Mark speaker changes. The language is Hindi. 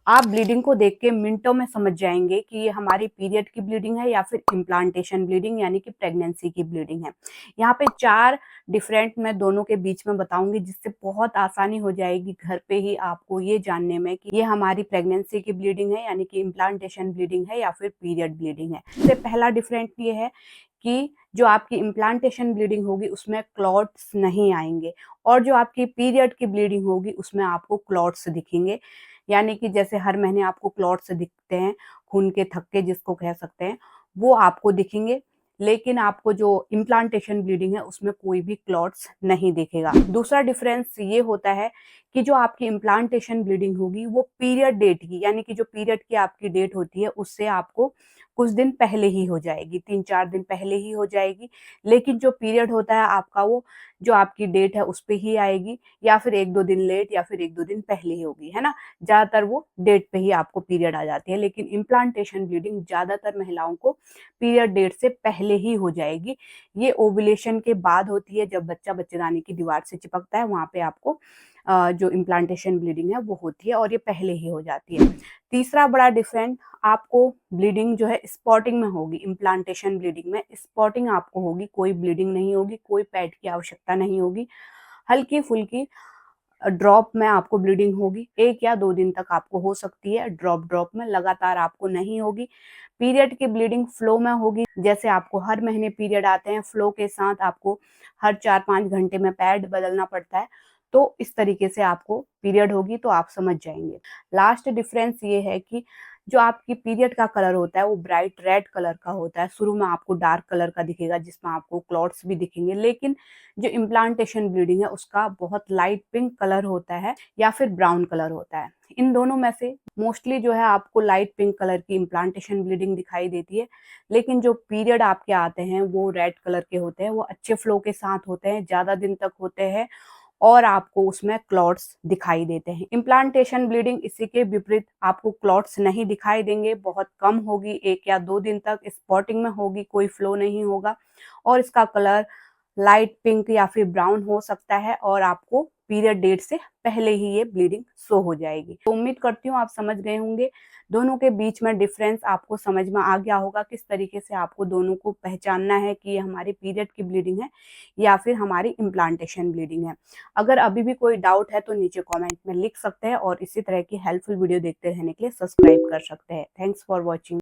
Speaker 1: आप ब्लीडिंग को देख के मिनटों में समझ जाएंगे कि ये हमारी पीरियड की ब्लीडिंग है या फिर इम्प्लांटेशन ब्लीडिंग यानी कि प्रेगनेंसी की ब्लीडिंग है। यहाँ पे 4 डिफरेंट मैं दोनों के बीच में बताऊंगी, जिससे बहुत आसानी हो जाएगी घर पे ही आपको ये जानने में कि ये हमारी प्रेगनेंसी की ब्लीडिंग है यानी कि इम्प्लांटेशन ब्लीडिंग है या फिर पीरियड ब्लीडिंग है। सबसे पहला डिफरेंट ये है कि जो आपकी इम्प्लांटेशन ब्लीडिंग होगी उसमें क्लॉट्स नहीं आएंगे, और जो आपकी पीरियड की ब्लीडिंग होगी उसमें आपको क्लॉट्स दिखेंगे। यानी कि जैसे हर महीने आपको क्लॉट्स दिखते हैं, खून के थक्के जिसको कह सकते हैं, वो आपको दिखेंगे। लेकिन आपको जो इम्प्लांटेशन ब्लीडिंग है उसमें कोई भी क्लॉट्स नहीं दिखेगा। दूसरा डिफरेंस ये होता है कि जो आपकी इम्प्लांटेशन ब्लीडिंग होगी वो पीरियड डेट की, यानी कि जो पीरियड की आपकी डेट होती है उससे आपको कुछ दिन पहले ही हो जाएगी, 3-4 दिन पहले ही हो जाएगी। लेकिन जो पीरियड होता है आपका, वो जो आपकी डेट है उस पे ही आएगी, या फिर 1-2 दिन लेट या फिर 1-2 दिन पहले ही होगी, है ना। ज्यादातर वो डेट पे ही आपको पीरियड आ जाती है, लेकिन इम्प्लांटेशन ब्लीडिंग ज्यादातर महिलाओं को पीरियड डेट से पहले ही हो जाएगी। ये ओव्यूलेशन के बाद होती है, जब बच्चा बच्चेदानी की दीवार से चिपकता है, वहां पे आपको जो इम्प्लांटेशन ब्लीडिंग है वो होती है, और ये पहले ही हो जाती है। तीसरा बड़ा डिफरेंट, आपको ब्लीडिंग जो है स्पॉटिंग में होगी। इम्प्लांटेशन ब्लीडिंग में स्पॉटिंग आपको होगी, कोई ब्लीडिंग नहीं होगी, कोई पैड की आवश्यकता नहीं होगी। हल्की फुल्की ड्रॉप में आपको ब्लीडिंग होगी, 1 या 2 दिन तक आपको हो सकती है ड्रॉप ड्रॉप में, लगातार आपको नहीं होगी। पीरियड की ब्लीडिंग फ्लो में होगी, जैसे आपको हर महीने पीरियड आते हैं, फ्लो के साथ आपको हर 4-5 घंटे में पैड बदलना पड़ता है, तो इस तरीके से आपको पीरियड होगी, तो आप समझ जाएंगे। लास्ट डिफरेंस ये है कि जो आपकी पीरियड का कलर होता है वो ब्राइट रेड कलर का होता है। शुरू में आपको डार्क कलर का दिखेगा जिसमें आपको क्लॉट्स भी दिखेंगे, लेकिन जो इम्प्लांटेशन ब्लीडिंग है उसका बहुत लाइट पिंक कलर होता है या फिर ब्राउन कलर होता है। इन दोनों में से मोस्टली जो है आपको लाइट पिंक कलर की इम्प्लांटेशन ब्लीडिंग दिखाई देती है, लेकिन जो पीरियड आपके आते हैं वो रेड कलर के होते हैं, वो अच्छे फ्लो के साथ होते हैं, ज्यादा दिन तक होते हैं, और आपको उसमें क्लॉट्स दिखाई देते हैं। इम्प्लांटेशन ब्लीडिंग इसी के विपरीत, आपको क्लॉट्स नहीं दिखाई देंगे, बहुत कम होगी, 1 या 2 दिन तक स्पॉटिंग में होगी, कोई फ्लो नहीं होगा, और इसका कलर लाइट पिंक या फिर ब्राउन हो सकता है, और आपको पीरियड डेट से पहले ही ये ब्लीडिंग शो हो जाएगी। तो उम्मीद करती हूँ आप समझ गए होंगे, दोनों के बीच में डिफरेंस आपको समझ में आ गया होगा, किस तरीके से आपको दोनों को पहचानना है कि ये हमारी पीरियड की ब्लीडिंग है या फिर हमारी इम्प्लांटेशन ब्लीडिंग है। अगर अभी भी कोई डाउट है तो नीचे कमेंट में लिख सकते हैं, और इसी तरह की हेल्पफुल वीडियो देखते रहने के लिए सब्सक्राइब कर सकते हैं। Thanks for watching.